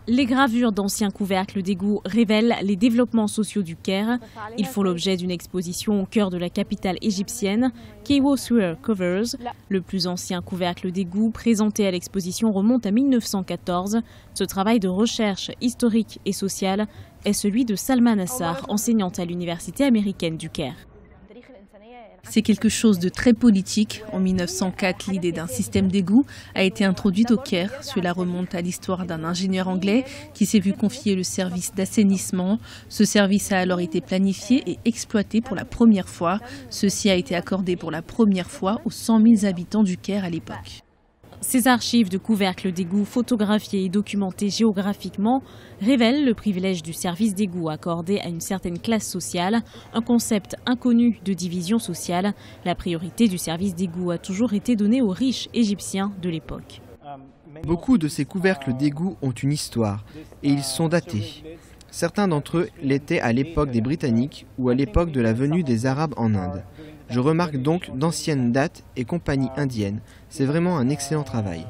Les gravures d'anciens couvercles d'égouts révèlent les développements sociaux du Caire. Ils font l'objet d'une exposition au cœur de la capitale égyptienne, Cairo Sewer Covers. Le plus ancien couvercle d'égout présenté à l'exposition remonte à 1914. Ce travail de recherche historique et sociale est celui de Salma Nassar, enseignante à l'université américaine du Caire. C'est quelque chose de très politique. En 1904, l'idée d'un système d'égout a été introduite au Caire. Cela remonte à l'histoire d'un ingénieur anglais qui s'est vu confier le service d'assainissement. Ce service a alors été planifié et exploité pour la première fois. Ceci a été accordé pour la première fois aux 100 000 habitants du Caire à l'époque. Ces archives de couvercles d'égout photographiées et documentées géographiquement révèlent le privilège du service d'égout accordé à une certaine classe sociale, un concept inconnu de division sociale. La priorité du service d'égout a toujours été donnée aux riches égyptiens de l'époque. Beaucoup de ces couvercles d'égout ont une histoire et ils sont datés. Certains d'entre eux l'étaient à l'époque des Britanniques ou à l'époque de la venue des Arabes en Inde. Je remarque donc d'anciennes dates et compagnies indiennes. C'est vraiment un excellent travail.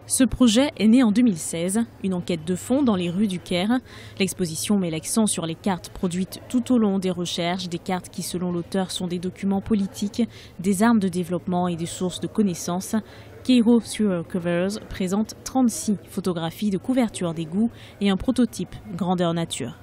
Ce projet est né en 2016, une enquête de fond dans les rues du Caire. L'exposition met l'accent sur les cartes produites tout au long des recherches, des cartes qui selon l'auteur sont des documents politiques, des armes de développement et des sources de connaissances. Cairo Sewer Covers présente 36 photographies de couverture d'égout et un prototype grandeur nature.